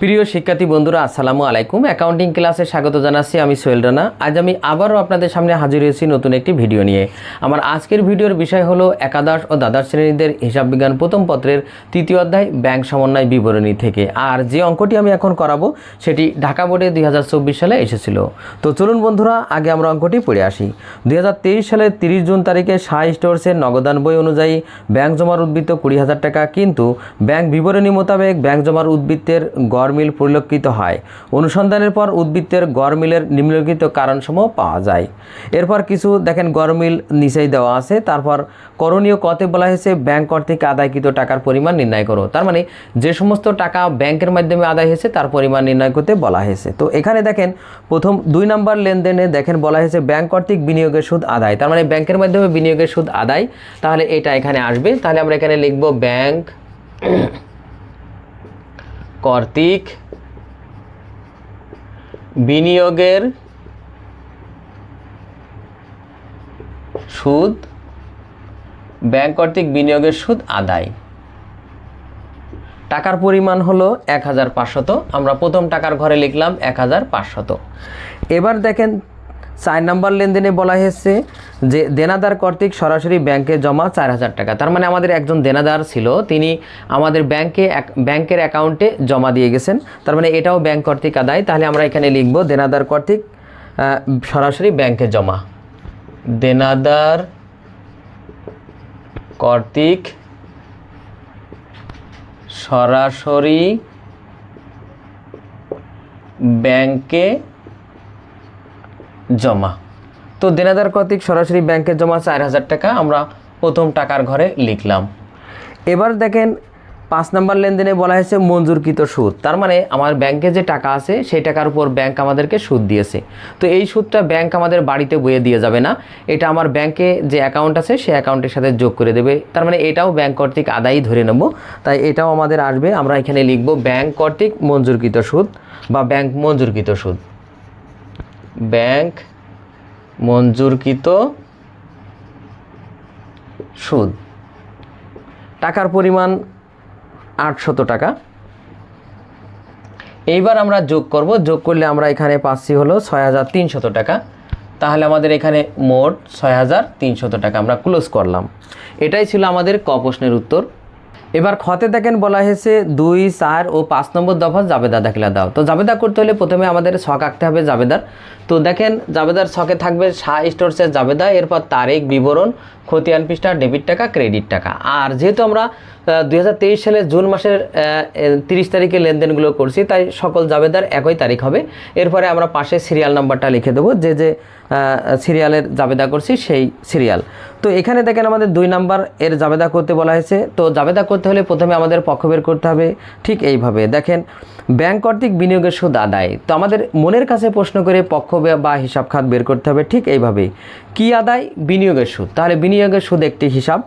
প্রিয় শিক্ষার্থী বন্ধুরা, আসসালামু আলাইকুম। অ্যাকাউন্টিং ক্লাসে স্বাগত জানাচ্ছি। আমি সোহেল রানা। আজ আমি আবারও আপনাদের সামনে হাজির হয়েছি নতুন একটি ভিডিও নিয়ে। আমার আজকের ভিডিওর বিষয় হলো একাদশ ও দ্বাদশ শ্রেণীদের হিসাব বিজ্ঞান প্রথম পত্রের তৃতীয় অধ্যায় ব্যাংক সমন্বয় বিবরণী থেকে। আর যে অঙ্কটি আমি এখন করাবো সেটি ঢাকা বোর্ডে 2024 সালে এসেছিল। তো চলুন বন্ধুরা, আগে আমরা অঙ্কটি পড়ে আসি। 2023 সালের 30 জুন তারিখে শাহ স্টোরসের নগদান বই অনুযায়ী ব্যাংক জমার উদ্বৃত্ত 20,000 টাকা, কিন্তু ব্যাংক বিবরণী মোতাবেক ব্যাংক জমার উদ্বৃত্তের গড় মিল পরিলক্ষিত হয়। অনুসন্ধানের পর উদ্বৃত্তের গড় মিলের নিম্নলিখিত কারণসমূহ পাওয়া যায়। এরপর কিছু দেখেন গড় মিল নিচেই দেওয়া আছে। তারপর করণীয় কতে বলা হয়েছে ব্যাংক কর্তৃক আদায়কৃত টাকার পরিমাণ নির্ণয় করো। তার মানে যে সমস্ত টাকা ব্যাংকের মাধ্যমে আদায় হয়েছে তার পরিমাণ নির্ণয় করতে বলা হয়েছে। তো এখানে দেখেন প্রথম 2 নম্বর লেনদেনে দেখেন বলা হয়েছে ব্যাংক কর্তৃক বিনিয়োগের সুদ আদায়। তার মানে ব্যাংকের মাধ্যমে বিনিয়োগের সুদ আদায়, তাহলে এটা এখানে আসবে। তাহলে আমরা এখানে লিখব ব্যাংক কর্তৃক বিনিয়োগের সুদ, ব্যাংক কর্তৃক বিনিয়োগের সুদ আদায়। টাকার পরিমাণ হলো 1,500। আমরা প্রথম টাকার ঘরে লিখলাম 1,500। এবার দেখেন 4 নম্বর লেনদেনে বলা হয়েছে যে দেনাদার কর্তৃক সরাসরি ব্যাংকে জমা 4,000 টাকা। তার মানে আমাদের একজন দেনাদার ছিল, তিনি আমাদের ব্যাংকের অ্যাকাউন্টে জমা দিয়ে গেছেন। তার মানে এটাও ব্যাংক কর্তৃক আদায়। তাহলে আমরা এখানে লিখব দেনাদার কর্তৃক সরাসরি ব্যাংকে জমা। দেনাদার কর্তৃক সরাসরি ব্যাংকে জমা। তো দেনাদার কর্তৃক সরাসরি ব্যাংকে জমা 4,000 টাকা আমরা প্রথম টাকার ঘরে লিখলাম। এবার দেখেন 5 নম্বর লেনদেনে বলা হয়েছে মঞ্জুরকৃত সুদ। তার মানে আমার ব্যাংকে যে টাকা আছে সেই টাকার উপর ব্যাংক আমাদেরকে সুদ দিয়েছে। তো এই সুদটা ব্যাংক আমাদের বাড়িতে বয়ে দিয়ে যাবে না, এটা আমার ব্যাংকে যে অ্যাকাউন্ট আছে সেই অ্যাকাউন্টের সাথে যোগ করে দেবে। তার মানে এটাও ব্যাংক কর্তৃক আদায়ই ধরে নেব, তাই এটাও আমাদের আসবে। আমরা এখানে লিখব ব্যাংক কর্তৃক মঞ্জুরকৃত সুদ বা ব্যাংক মঞ্জুরকৃত সুদ। ব্যাংক মঞ্জুরকৃত সুদ। টাকার পরিমাণ 800 টাকা। এইবার আমরা যোগ করব, যোগ করলে আমরা এখানে পাচ্ছি হলো 6,300 টাকা। তাহলে আমাদের এখানে মোট 6,300 টাকা আমরা ক্লোজ করলাম। এটাই ছিল আমাদের ক প্রশ্নের উত্তর। এবার খতে দেখেন বলা হয়েছে 2, 4 ও 5 নম্বর দফা জাবেদা দাখিলা দাও। তো জাবেদা করতে হলে প্রথমে আমাদের ছক আঁকতে হবে জাবেদার। তো দেখেন জাবেদার ছকে থাকবে শাহ স্টোরসের জাবেদা, এরপর তারিখ, বিবরণ, খতিয়ান পৃষ্ঠা, ডেবিট টাকা, ক্রেডিট টাকা। আর যেহেতু আমরা 2023 সালের জুন মাসের 30 তারিখে লেনদেনগুলো করছি, তাই সকল জাবেদার একই তারিখ হবে। এরপরে আমরা পাশে সিরিয়াল নাম্বারটা লিখে দেবো, যে সিরিয়ালের জাবেদা করছি সেই সিরিয়াল। তো এখানে দেখেন আমাদের 2 নাম্বার এর জাবেদা করতে বলা হয়েছে। তো জাবেদা করতে হলে প্রথমে আমাদের পক্ষ বের করতে হবে ঠিক এইভাবে। দেখেন ব্যাংক কর্তৃক বিনিয়োগের সুদ আদায়। তো আমাদের মনের কাছে প্রশ্ন করে পক্ষ বা হিসাব খাত বের করতে হবে ঠিক এইভাবে। কি আদায়? বিনিয়োগের সুদ। তাহলে বিনিয়োগের সুদ একটি হিসাব।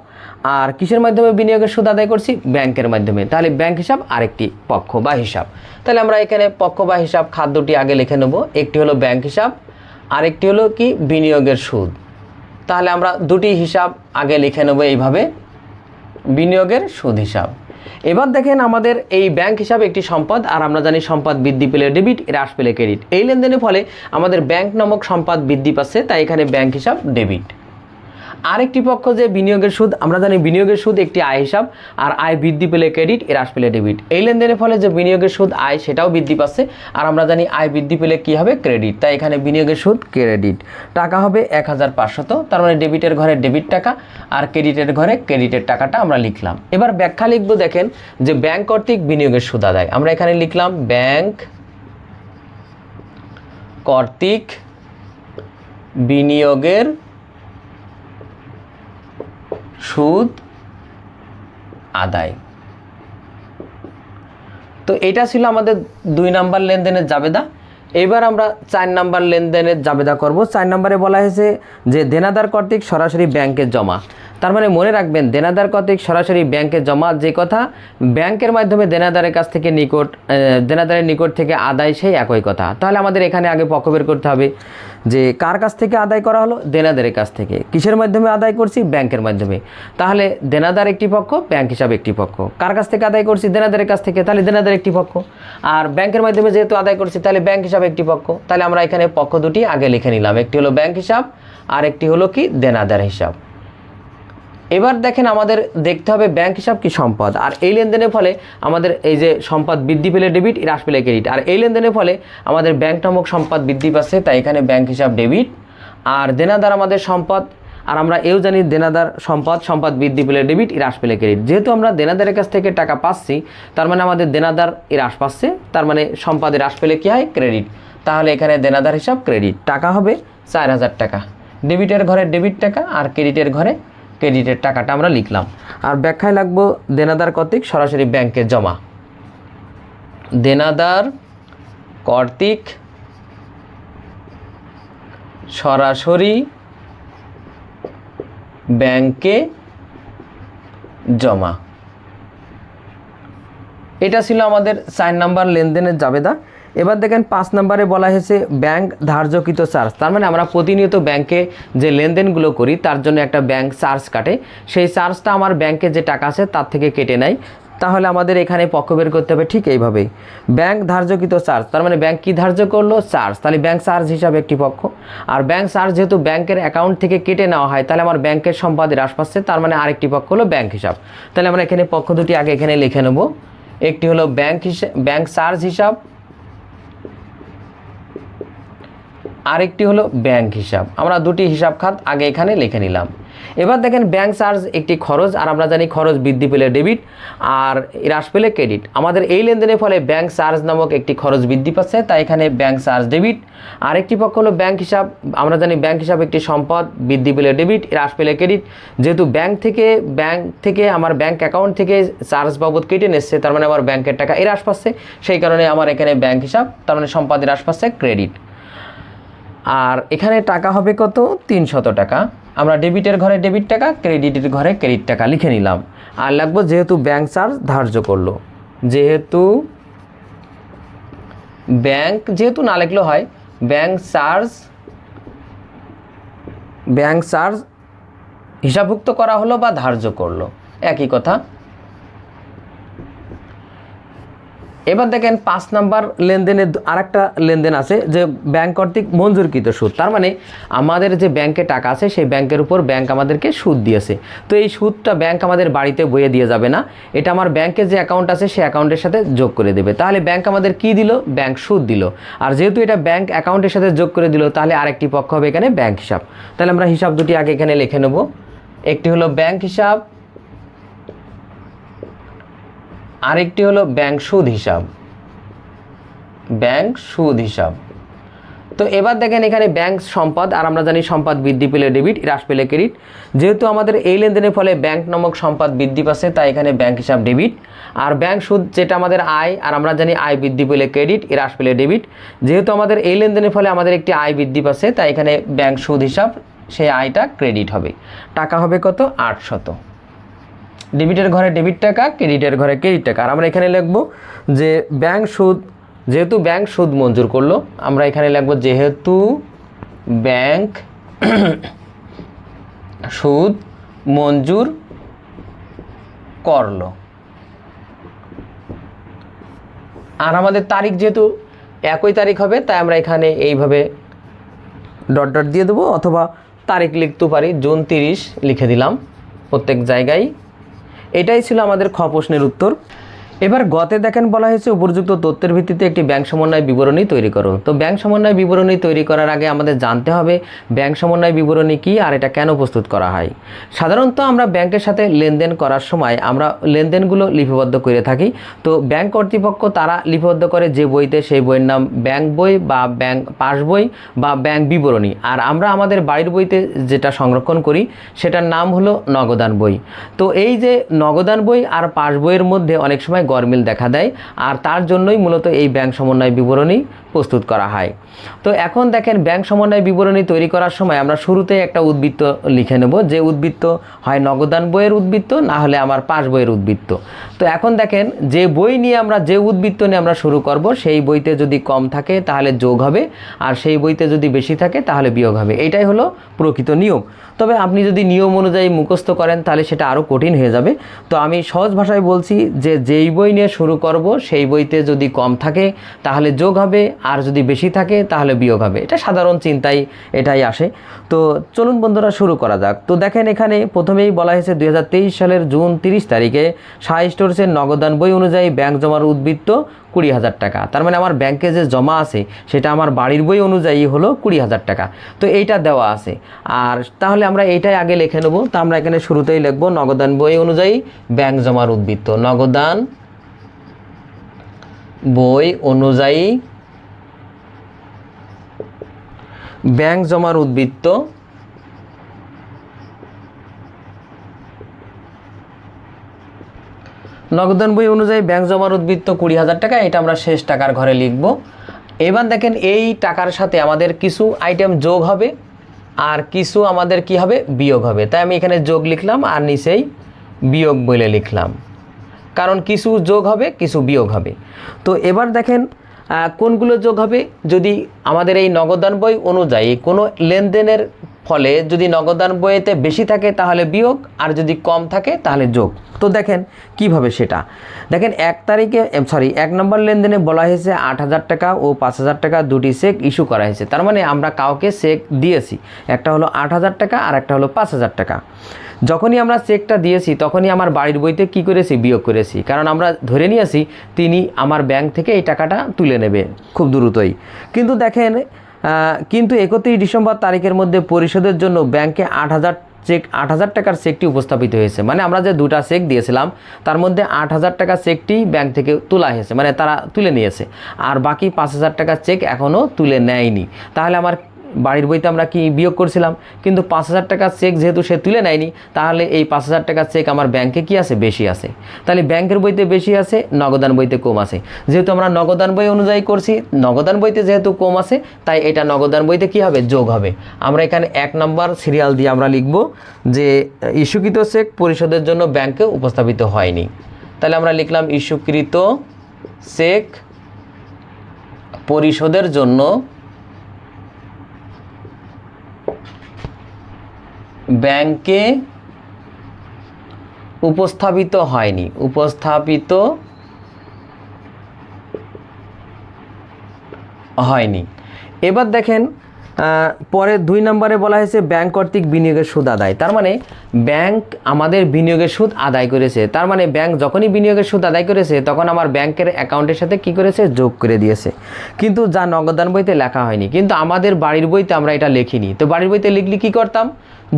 আর কিসের মাধ্যমে বিনিয়োগের সুদ আদায় করছি? ব্যাংকের মাধ্যমে। তাহলে ব্যাংক হিসাব আরেকটি পক্ষ বা হিসাব। তাহলে আমরা এখানে পক্ষ বা হিসাব খাত দুটি আগে লিখে নেব। একটি হলো ব্যাংক হিসাব, আরেকটি হলো কি বিনিয়োগের সুদ। তাহলে আমরা দুটি হিসাব আগে লিখে নেব এইভাবে, বিনিয়োগের সুদ হিসাব। এবার দেখেন আমাদের এই ব্যাংক হিসাব একটি সম্পদ, আর আমরা জানি সম্পদ বৃদ্ধি পেলে ডেবিট, হ্রাস পেলে ক্রেডিট। এই লেনদেনের ফলে আমাদের ব্যাংক নামক সম্পদ বৃদ্ধি পাচ্ছে, তাই এখানে ব্যাংক হিসাব ডেবিট। আরেকটি পক্ষ যে বিনিয়োগের সুদ, আমরা জানি বিনিয়োগের সুদ একটি আয় হিসাব, আর আয় বৃদ্ধি পেলে ক্রেডিট, হ্রাস পেলে ডেবিট। এই লেনদেনের ফলে যে বিনিয়োগের সুদ আয় সেটাও বৃদ্ধি পাচ্ছে, আর আমরা জানি আয় বৃদ্ধি পেলে কি হবে? ক্রেডিট। তাই এখানে বিনিয়োগের সুদ ক্রেডিট। টাকা হবে 1,500। তার মানে ডেবিটের ঘরে ডেবিট টাকা আর ক্রেডিটের ঘরে ক্রেডিটের টাকাটা আমরা লিখলাম। এবার ব্যাখ্যা লিখব। দেখেন যে ব্যাংক কর্তৃক বিনিয়োগের সুদ আদায়, আমরা এখানে লিখলাম ব্যাংক কর্তৃক বিনিয়োগের সুদ আদায়। তো এটা ছিল আমাদের 2 নাম্বার লেনদেনের জাবেদা। এবার আমরা 4 নাম্বার লেনদেনের জাবেদা করব। 4 নম্বরে বলা হয়েছে যে দেনাদার কর্তৃক সরাসরি ব্যাংকে জমা। তার মানে মনে রাখবেন দেনাদার কর্তৃক সরাসরি ব্যাংকে জমা যে কথা, ব্যাংকের মাধ্যমে দেনাদারের কাছ থেকে দেনাদারের নিকট থেকে আদায় সেই একই কথা। তাহলে আমাদের এখানে আগে পক্ষ বের করতে হবে যে কার কাছ থেকে আদায় করা হলো, দেনাদারের কাছ থেকে। কিসের মাধ্যমে আদায় করছি, ব্যাংকের মাধ্যমে। তাহলে দেনাদার একটি পক্ষ, ব্যাংক হিসাব একটি পক্ষ। কার কাছ থেকে আদায় করছি, দেনাদারের কাছ থেকে, তাহলে দেনাদার একটি পক্ষ। আর ব্যাংকের মাধ্যমে যেহেতু আদায় করছি তাহলে ব্যাংক হিসাব একটি পক্ষ। তাহলে আমরা এখানে পক্ষ দুটি আগে লিখে নিলাম, একটি হলো ব্যাংক হিসাব আর একটি হলো কি দেনাদার হিসাব। এবার দেখেন আমাদের দেখতে হবে ব্যাংক হিসাব কি সম্পদ, আর এই লেনদেনের ফলে আমাদের এই যে সম্পদ বৃদ্ধি পেলে ডেবিট, হ্রাস পেলে ক্রেডিট। আর এই লেনদেনের ফলে আমাদের ব্যাংক নামক সম্পদ বৃদ্ধি পাচ্ছে, তাই এখানে ব্যাংক হিসাব ডেবিট। আর দেনাদার আমাদের সম্পদ, আর আমরা এও জানি দেনাদার সম্পদ বৃদ্ধি পেলে ডেবিট, হ্রাস পেলে ক্রেডিট। যেহেতু আমরা দেনাদারের কাছ থেকে টাকা পাচ্ছি, তার মানে আমাদের দেনাদার হ্রাস পাচ্ছে, তার মানে সম্পদ হ্রাস পেলে কী হয়, ক্রেডিট। তাহলে এখানে দেনাদার হিসাব ক্রেডিট, টাকা হবে 4000 টাকা। ডেবিটের ঘরে ডেবিট টাকা আর ক্রেডিটের ঘরে ক্রেডিটের টাকাটা আমরা লিখলাম। আর ব্যাখ্যায় লাগবো দেনাদার কর্তৃক সরাসরি ব্যাংকে জমা। দেনাদার কর্তৃক সরাসরি ব্যাংকে জমা। এটা ছিল আমাদের 4 নম্বর লেনদেনের জাবেদা। এবার দেখেন 5 নম্বরে বলা হয়েছে ব্যাংক ধার্যকৃত চার্জ। তার মানে আমরা প্রতিনিয়ত ব্যাংকে যে লেনদেনগুলো করি তার জন্য একটা ব্যাংক চার্জ কাটে, সেই চার্জটা আমার ব্যাংকে যে টাকা আছে তার থেকে কেটে নেয়। তাহলে আমাদের এখানে পক্ষ বের করতে হবে ঠিক এইভাবেই, ব্যাংক ধার্যকৃত চার্জ। তার মানে ব্যাংক কী ধার্য করলো, চার্জ। তাহলে ব্যাংক চার্জ হিসাবে একটি পক্ষ। আর ব্যাংক চার্জ যেহেতু ব্যাংকের অ্যাকাউন্ট থেকে কেটে নেওয়া হয়, তাহলে আমার ব্যাংকের সম্পদ হ্রাস পাচ্ছে, তার মানে আরেকটি পক্ষ হলো ব্যাংক হিসাব। তাহলে আমরা এখানে পক্ষ দুটি আগে এখানে লিখে নেব, একটি হলো ব্যাংক চার্জ হিসাব, আরেকটি হলো ব্যাংক হিসাব। আমরা দুটি হিসাব খাত আগে এখানে লিখে নিলাম। এবার দেখেন ব্যাংক চার্জ একটি খরচ, আর আমরা জানি খরচ বৃদ্ধি পেলে ডেবিট আর হ্রাস পেলে ক্রেডিট। আমাদের এই লেনদেনের ফলে ব্যাংক চার্জ নামক একটি খরচ বৃদ্ধি পাচ্ছে, তাই এখানে ব্যাংক চার্জ ডেবিট। আরেকটি পক্ষ হলো ব্যাংক হিসাব, আমরা জানি ব্যাংক হিসাব একটি সম্পদ, বৃদ্ধি পেলে ডেবিট, হ্রাস পেলে ক্রেডিট। যেহেতু ব্যাংক থেকে আমার ব্যাংক অ্যাকাউন্ট থেকে চার্জ বাবদ কেটে নিচ্ছে, তার মানে আমার ব্যাংকের টাকা হ্রাস পাচ্ছে, সেই কারণে আমার এখানে ব্যাংক হিসাব, তার মানে সম্পদ হ্রাস পাচ্ছে, ক্রেডিট। আর এখানে টাকা হবে কত, 300 টাকা। আমরা ডেবিটের ঘরে ডেবিট টাকা, ক্রেডিটের ঘরে ক্রেডিট টাকা লিখে নিলাম। আর লাগবো যেহেতু ব্যাংক চার্জ ধার্য করলো, যেহেতু না লিখলেও হয়, ব্যাংক চার্জ হিসাবভুক্ত করা হলো বা ধার্য করলো, একই কথা। এবার দেখেন 5 নম্বর লেনদেনের আরেকটা লেনদেন আছে যে ব্যাংক কর্তৃক মঞ্জুরকৃত সুদ। তার মানে আমাদের যে ব্যাংকে টাকা আছে সেই ব্যাংকের উপর ব্যাংক আমাদেরকে সুদ দিয়েছে, তো এই সুদটা ব্যাংক আমাদের বাড়িতে বইয়ে দিয়ে যাবে না, এটা আমার ব্যাংকে যে অ্যাকাউন্ট আছে সেই অ্যাকাউন্টের সাথে যোগ করে দেবে। তাহলে ব্যাংক আমাদের কি দিল, ব্যাংক সুদ দিল। আর যেহেতু এটা ব্যাংক অ্যাকাউন্টের সাথে যোগ করে দিল, তাহলে আরেকটি পক্ষ হবে এখানে ব্যাংক হিসাব। তাহলে আমরা হিসাব দুটি আগে এখানে লিখে নেব, একটি হলো ব্যাংক হিসাব, আরেকটি হলো ব্যাংক সুদ হিসাব। তো এবার দেখেন এখানে ব্যাংক সম্পদ, আর আমরা জানি সম্পদ বৃদ্ধি পেলে ডেবিট, হ্রাস পেলে ক্রেডিট। যেহেতু আমাদের এই লেনদেনের ফলে ব্যাংক নামক সম্পদ বৃদ্ধি পাচ্ছে, তাই এখানে ব্যাংক হিসাব ডেবিট। আর ব্যাংক সুদ যেটা আমাদের আয়, আর আমরা জানি আয় বৃদ্ধি পেলে ক্রেডিট, হ্রাস পেলে ডেবিট। যেহেতু আমাদের এই লেনদেনের ফলে আমাদের একটি আয় বৃদ্ধি পাচ্ছে, তাই এখানে ব্যাংক সুদ হিসাব, সেই আয়টা ক্রেডিট হবে। টাকা হবে কত, 800। ডেবিটের ঘরে ডেবিট টাকা, ক্রেডিটের ঘরে ক্রেডিট টাকা। আর আমরা এখানে লিখব যে যেহেতু ব্যাংক সুদ মঞ্জুর করলো, আমরা এখানে লিখব যেহেতু ব্যাংক সুদ মঞ্জুর করলো। আর আমাদের তারিখ যেহেতু একই তারিখ হবে, তাই আমরা এখানে এইভাবে ডট ডট দিয়ে দেবো, অথবা তারিখ লিখতে পারি, জুন 30 লিখে দিলাম প্রত্যেক জায়গায়। এটাই ছিল আমাদের খ প্রশ্নের উত্তর। এবার গতে দেখেন বলা হয়েছে উপযুক্ত তথ্যের ভিত্তিতে একটি ব্যাংক সমন্বয় বিবরণী তৈরি করো। তো ব্যাংক সমন্বয় বিবরণী তৈরি করার আগে আমাদের জানতে হবে ব্যাংক সমন্বয় বিবরণী কী আর এটা কেন প্রস্তুত করা হয়। সাধারণত আমরা ব্যাংকের সাথে লেনদেন করার সময় আমরা লেনদেনগুলো লিপিবদ্ধ করে থাকি। তো ব্যাংক কর্তৃপক্ষ তারা লিপিবদ্ধ করে যে বইতে, সেই বইয়ের নাম ব্যাংক বই বা ব্যাংক পাস বই বা ব্যাংক বিবরণী। আর আমরা আমাদের বাড়ির বইতে যেটা সংরক্ষণ করি সেটার নাম হলো নগদান বই। তো এই যে নগদান বই আর পাস বইয়ের মধ্যে অনেক সময় গরমিল দেখা দেয়, আর তার জন্যই মূলত এই ব্যাংক সমন্বয় বিবরণী প্রস্তুত করা হয়। তো এখন দেখেন ব্যাংক সমন্বয় বিবরণী তৈরি করার সময় আমরা শুরুতেই একটা উদ্বৃত্ত লিখে নেব, যে উদ্বৃত্ত হয় নগদান বইয়ের উদ্বৃত্ত, না হলে আমার পাস বইয়ের উদ্বৃত্ত। তো এখন দেখেন যে বই নিয়ে আমরা, যে উদ্বৃত্ত নিয়ে আমরা শুরু করব, সেই বইতে যদি কম থাকে তাহলে যোগ হবে, আর সেই বইতে যদি বেশি থাকে তাহলে বিয়োগ হবে। এটাই হলো প্রকৃত নিয়ম। তবে আপনি যদি নিয়ম অনুযায়ী মুখস্থ করেন তাহলে সেটা আরও কঠিন হয়ে যাবে। তো আমি সহজ ভাষায় বলছি যে যেই বই নিয়ে শুরু করব সেই বইতে যদি কম থাকে তাহলে যোগ হবে, আর যদি বেশি থাকে তাহলে বিয়োগ হবে। এটা সাধারণ চিন্তাই এটাই আসে। তো চলুন বন্ধুরা শুরু করা যাক। তো দেখেন এখানে প্রথমেই বলা হয়েছে 2023 সালের জুন 30 তারিখে সাহা স্টোরসের নগদান বই অনুযায়ী ব্যাংক জমার উদ্বৃত্ত 20,000 টাকা। তার মানে আমার ব্যাংকে যে জমা আছে সেটা আমার বাড়ির বই অনুযায়ী হলো 20,000 টাকা। তো এইটা দেওয়া আছে, আর তাহলে আমরা এইটাই আগে লিখে নেব। তো আমরা এখানে শুরুতেই লিখব নগদান বই অনুযায়ী ব্যাংক জমার উদ্বৃত্ত। নগদান বই অনুযায়ী ব্যাংক জমার উদ্বৃত্ত নগদান বই অনুযায়ী ব্যাংক জমার উদ্বৃত্ত 20,000 টাকা। এটা আমরা শেষ টাকার ঘরে লিখব। এবার দেখেন এই টাকার সাথে আমাদের কিছু আইটেম যোগ হবে আর কিছু আমাদের কি হবে, বিয়োগ হবে। তাই আমি এখানে যোগ লিখলাম আর নিচেই বিয়োগ বলে লিখলাম, কারণ কিছু যোগ হবে কিছু বিয়োগ হবে। তো এবার দেখেন কোনগুলো যোগ হবে, যদি আমাদের এই নগদান বই অনুযায়ী কোনো লেনদেনের ফলে যদি নগদান বইতে বেশি থাকে তাহলে বিয়োগ, আর যদি কম থাকে তাহলে যোগ। তো দেখেন কিভাবে সেটা দেখেন, 1 নম্বর লেনদেনে বলা হয়েছে 8,000 টাকা ও 5,000 টাকা দুটি চেক ইস্যু করা হয়েছে। তার মানে আমরা কাউকে চেক দিয়েছি, একটা হলো 8,000 টাকা আর একটা হলো 5,000 টাকা। যখনই আমরা চেকটা দিয়েছি তখনই আমার বাড়ির বইতে কি করেছি, বিয়োগ করেছি, কারণ আমরা ধরে নিয়েছি তিনি আমার ব্যাংক থেকে এই টাকাটা তুলে নেবে খুব দ্রুতই। কিন্তু দেখেন কিন্তু 31 ডিসেম্বর তারিখের মধ্যে পরিশোধের জন্য ব্যাংকে 8,000 টাকার চেকটি উপস্থাপিত হয়েছে। মানে আমরা যে দুটা চেক দিয়েছিলাম তার মধ্যে 8,000 টাকার চেকটি ব্যাংক থেকে তোলা হয়েছে, মানে তারা তুলে নিয়েছে, আর বাকি 5,000 টাকার চেক এখনও তুলে নেয়নি। তাহলে আমার বাড়ির বইতে আমরা কি বিয়োগ করছিলাম, কিন্তু 5,000 টাকার চেক যেহেতু সে তুলে নেয়নি, তাহলে এই 5,000 টাকার চেক আমার ব্যাংকে কি আছে, বেশি আছে। তাহলে ব্যাংকের বইতে বেশি আছে, নগদান বইতে কম আছে। যেহেতু আমরা নগদান বই অনুযায়ী করছি, নগদান বইতে যেহেতু কম আছে, তাই এটা নগদান বইতে কি হবে, যোগ হবে। আমরা এখানে 1 নম্বর সিরিয়াল দিয়ে আমরা লিখব যে ইস্যুকৃত চেক পরিশোধের জন্য ব্যাংকে উপস্থাপিত হয়নি। তাহলে আমরা লিখলাম ইস্যুকৃত চেক পরিশোধের জন্য ব্যাংকে উপস্থাপিত হয়নি, এবার দেখেন পরে 2 নম্বরে বলা হয়েছে ব্যাংক কর্তৃক বিনিয়োগের সুদ আদায়। তার মানে ব্যাংক আমাদের বিনিয়োগের সুদ আদায় করেছে। তার মানে ব্যাংক যখনই বিনিয়োগের সুদ আদায় করেছে তখন আমার ব্যাংকের অ্যাকাউন্টের সাথে কি করেছে, যোগ করে দিয়েছে, কিন্তু যা নগদান বইতে লেখা হয়নি। কিন্তু আমাদের বাড়ির বইতে আমরা এটা লিখিনি। তো বাড়ির বইতে লিখলে কি করতাম,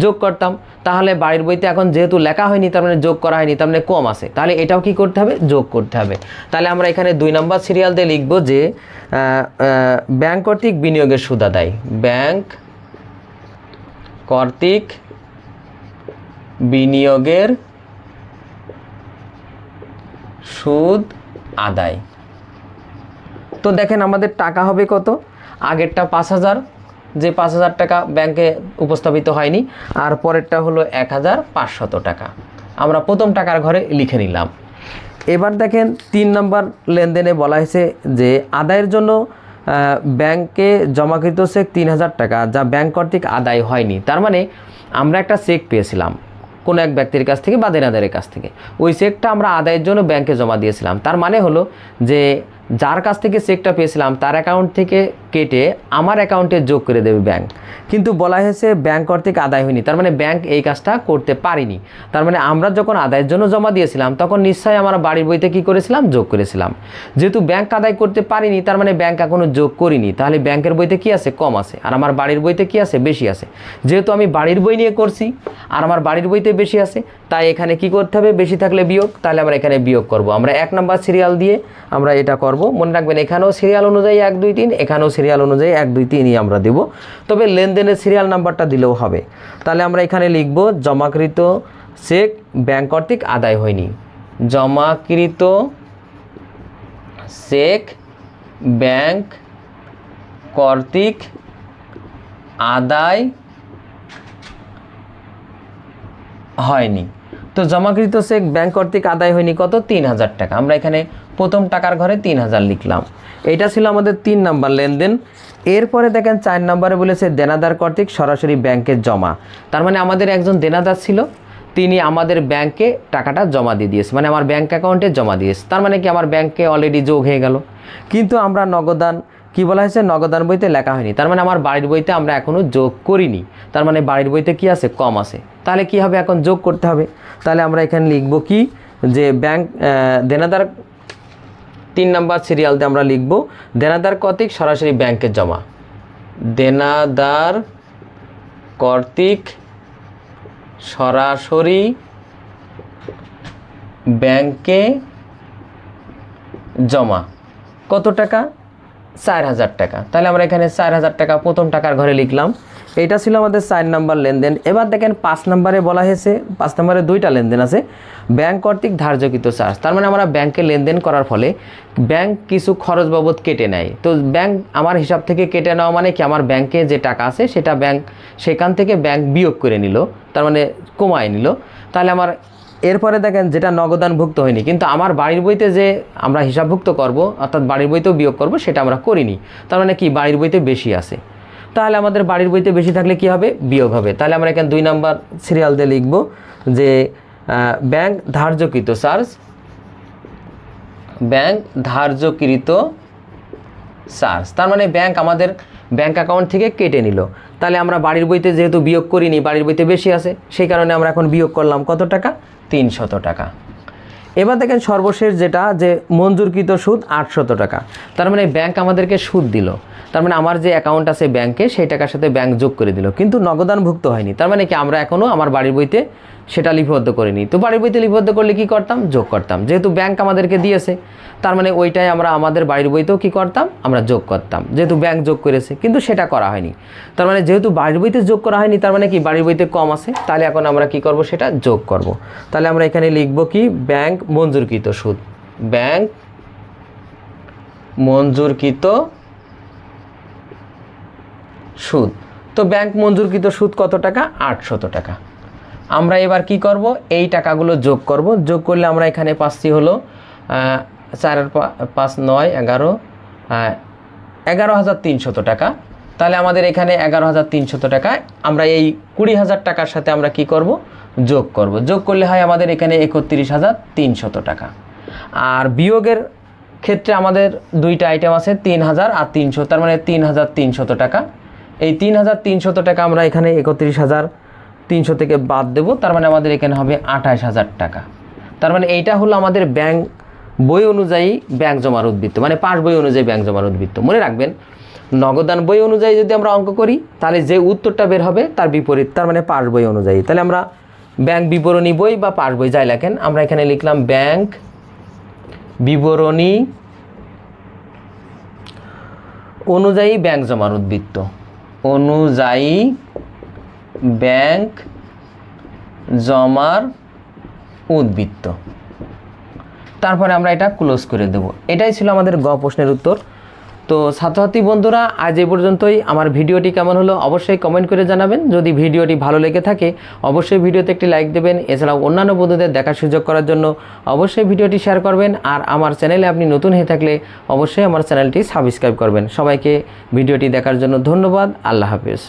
যোগ করতাম। তাহলে বাড়ির বইতে এখন যেহেতু লেখা হয়নি তার মানে যোগ করা হয়নি, তার মানে কম আছে, তাহলে এটাও কি করতে হবে, যোগ করতে হবে। তাহলে আমরা এখানে 2 নম্বর সিরিয়াল দিয়ে লিখব যে ব্যাংক কর্তৃক বিনিয়োগের সুদ আদায়, ব্যাংক কর্তৃক বিনিয়োগের সুদ আদায়। তো দেখেন আমাদের টাকা হবে কত, আগেরটা 5,000, যে 5,000 টাকা ব্যাংকে উপস্থাপিত হয়নি, আর পরেরটা হলো 1,500 টাকা। আমরা প্রথম টাকার ঘরে লিখে নিলাম। এবার দেখেন 3 নম্বর লেনদেনে বলা হয়েছে যে আদায়ের জন্য ব্যাংকে জমাকৃত চেক 3,000 টাকা যা ব্যাংক কর্তৃক আদায় হয়নি। তার মানে আমরা একটা চেক পেয়েছিলাম কোনো এক ব্যক্তির কাছ থেকে বা দেনাদারের কাছ থেকে, ওই চেকটা আমরা আদায়ের জন্য ব্যাংকে জমা দিয়েছিলাম। তার মানে হলো যে যার কাছ থেকে চেকটা পেয়েছিলাম তার অ্যাকাউন্ট থেকে কেটে আমার অ্যাকাউন্টে যোগ করে দেবে ব্যাংক, কিন্তু বলা হয়েছে ব্যাংক কর্তৃক আদায় হয়নি। তার মানে ব্যাংক এই কাজটা করতে পারিনি। তার মানে আমরা যখন আদায়ের জন্য জমা দিয়েছিলাম তখন নিশ্চয়ই আমরা বাড়ির বইতে কি করেছিলাম, যোগ করেছিলাম। যেহেতু ব্যাংক আদায় করতে পারিনি তার মানে ব্যাংক এখনো যোগ করিনি, তাহলে ব্যাংকের বইতে কি আছে, কম আছে, আর আমার বাড়ির বইতে কি আছে, বেশি আছে। যেহেতু আমি বাড়ির বই নিয়ে করছি আর আমার বাড়ির বইতে বেশি আছে, তাই এখানে কি করতে হবে, বেশি থাকলে বিয়োগ। তাহলে আমরা এখানে বিয়োগ করব। আমরা 1 নম্বর সিরিয়াল দিয়ে আমরা এটা করব। মনে রাখবেন এখানেও সিরিয়াল অনুযায়ী 1 2 3, এখানেও সিরিয়াল অনুযায়ী 1 2 3ই আমরা দেব, তবে লেনদেনের সিরিয়াল নাম্বারটা দিলেও হবে। তাহলে আমরা এখানে লিখব জমাকৃত চেক ব্যাংক কর্তৃক আদায় হয়নি, জমাকৃত চেক ব্যাংক কর্তৃক আদায় হয়নি। তো জমাকৃত চেক ব্যাংক কর্তৃক আদায় হয়নি কত? 3000 টাকা। আমরা এখানে প্রথম টাকার ঘরে 3000 লিখলাম। এটা ছিল আমাদের 3 নাম্বার লেনদেন। এরপরে দেখেন 4 নম্বরে বলেছে দেনাদার কর্তৃক সরাসরি ব্যাংকে জমা। তার মানে আমাদের একজন দেনাদার ছিল, তিনি আমাদের ব্যাংকে টাকাটা জমা দিয়ে দিয়েছে, মানে আমার ব্যাংক অ্যাকাউন্টে জমা দিয়েছে। তার মানে কি আমার ব্যাংকে অলরেডি যোগ হয়ে গেল। কিন্তু আমরা নগদান কি বলা হয়েছে? নগদান বইতে লেখা হয়নি। তার মানে আমার বাড়ির বইতে আমরা এখনও যোগ করিনি। তার মানে বাড়ির বইতে কি আছে? কম আছে। তাহলে কি হবে? এখন যোগ করতে হবে। তাহলে আমরা এখানে লিখব কি, যে ব্যাংক দেনাদার 3 নাম্বার সিরিয়ালতে আমরা লিখব দেনাদার কর্তৃক সরাসরি ব্যাংকে জমা। দেনাদার কর্তৃক সরাসরি ব্যাংকে জমা কত টাকা? 4000 টাকা। তাহলে আমরা এখানে 4000 টাকা প্রথম টাকার ঘরে লিখলাম। এটা ছিল আমাদের 4 নাম্বার লেনদেন। এবার দেখেন 5 নম্বরে বলা হয়েছে, 5 নম্বরে 2টা লেনদেন আছে, ব্যাংক কর্তৃক ধার্যকৃত চার্জ। তার মানে আমরা ব্যাংকে লেনদেন করার ফলে ব্যাংক কিছু খরচ বাবদ কেটে নেয়। তো ব্যাংক আমার হিসাব থেকে কেটে নেওয়া মানে কি, আমার ব্যাংকে যে টাকা আছে সেটা ব্যাংক সেখান থেকে ব্যাংক বিয়োগ করে নিল, তার মানে কমায় নিল। তাহলে আমার এরপরে দেখেন যেটা নগদানভুক্ত হয়নি, কিন্তু আমার বাড়ির বইতে যে আমরা হিসাবভুক্ত করব, অর্থাৎ বাড়ির বইতেও বিয়োগ করব, সেটা আমরা করিনি। তার মানে কি, বাড়ির বইতে বেশি আছে। তাহলে আমাদের বাড়ির বইতে বেশি থাকলে কি হবে? বিয়োগ হবে। তাহলে আমরা এখানে 2 নাম্বার সিরিয়াল দিয়ে লিখব যে ব্যাংক ধার্যকৃত চার্জ, ব্যাংক ধার্যকৃত চার্জ। তার মানে ব্যাংক আমাদের ব্যাংক অ্যাকাউন্ট থেকে কেটে নিল। তাহলে আমরা বাড়ির বইতে যেহেতু বিয়োগ করিনি, বাড়ির বইতে বেশি আছে, সেই কারণে আমরা এখন বিয়োগ করলাম কত টাকা? 300 টাকা। এবার দেখেন সর্বশেষ যেটা, যে মঞ্জুরকৃত সুদ 800 টাকা। তার মানে ব্যাংক আমাদেরকে সুদ দিল। তার মানে আমার যে অ্যাকাউন্ট আছে ব্যাংকে, সেই টাকার সাথে ব্যাংক যোগ করে দিল, কিন্তু নগদানভুক্ত হয়নি। তার মানে কি, আমরা এখনও আমার বাড়ির বইতে সেটা লিপিবদ্ধ করিনি। তো বাড়ির বইতে লিপিবদ্ধ করলে কি করতাম? যোগ করতাম। যেহেতু ব্যাংক আমাদেরকে দিয়েছে, তার মানে ওইটাই আমরা আমাদের বাড়ির বইতেও কি করতাম? আমরা যোগ করতাম, যেহেতু ব্যাংক যোগ করেছে, কিন্তু সেটা করা হয়নি। তার মানে যেহেতু বাড়ির বইতে যোগ করা হয়নি, তার মানে কি বাড়ির বইতে কম আছে। তাহলে এখন আমরা কি করব? সেটা যোগ করব। তাহলে আমরা এখানে লিখব কি, ব্যাংক মঞ্জুরকৃত সুদ, ব্যাংক মঞ্জুরকৃত সুদ। তো ব্যাংক মঞ্জুরকৃত সুদ কত টাকা? 800 টাকা। আমরা এবার কি করব? এই টাকাগুলো যোগ করব। যোগ করলে আমরা এখানে পাচ্ছি হলো 4 আর 5 9 11 11,300 টাকা। তাহলে আমাদের এখানে 11,300 টাকা আমরা এই 20,000 টাকার সাথে আমরা কি করব? যোগ করব। যোগ করলে হয় আমাদের এখানে 31,300 টাকা। আর বিয়োগের ক্ষেত্রে আমাদের 2টা আইটেম আছে, 3000 আর 300। তার মানে 3,300 টাকা। এই 3,300 টাকা আমরা এখানে 31,300 থেকে বাদ দেব। তার মানে আমাদের এখানে হবে 28,000 টাকা। তার মানে এইটা হলো আমাদের ব্যাংক বই অনুযায়ী ব্যাংক জমার উদ্বৃত্ত, মানে পাস বই অনুযায়ী ব্যাংক জমার উদ্বৃত্ত। মনে রাখবেন, নগদান বই অনুযায়ী যদি আমরা অঙ্ক করি, তাহলে যে উত্তরটা বের হবে তার বিপরীত, তার মানে পাস বই অনুযায়ী। তাহলে আমরা ব্যাংক বিবরণী বই বা পাস বই যাই লেখেন, আমরা এখানে লিখলাম ব্যাংক বিবরণী অনুযায়ী ব্যাংক জমার উদ্বৃত্ত, অনুযায়ী ব্যাংক জমার উদ্বৃত্ত। তারপরে আমরা এটা ক্লোজ করে দেব। এটাই ছিল আমাদের গ প্রশ্নের উত্তর। তো ছাত্রছাত্রী বন্ধুরা, আজ এই পর্যন্তই। আমার ভিডিওটি কেমন হলো অবশ্যই কমেন্ট করে জানাবেন। যদি ভিডিওটি ভালো লেগে থাকে অবশ্যই ভিডিওতে একটি লাইক দেবেন। এছাড়াও অন্যান্য বন্ধুদের দেখার সুযোগ করার জন্য অবশ্যই ভিডিওটি শেয়ার করবেন। আর আমার চ্যানেলে আপনি নতুন হয়ে থাকলে অবশ্যই আমার চ্যানেলটি সাবস্ক্রাইব করবেন। সবাইকে ভিডিওটি দেখার জন্য ধন্যবাদ। আল্লাহ হাফেজ।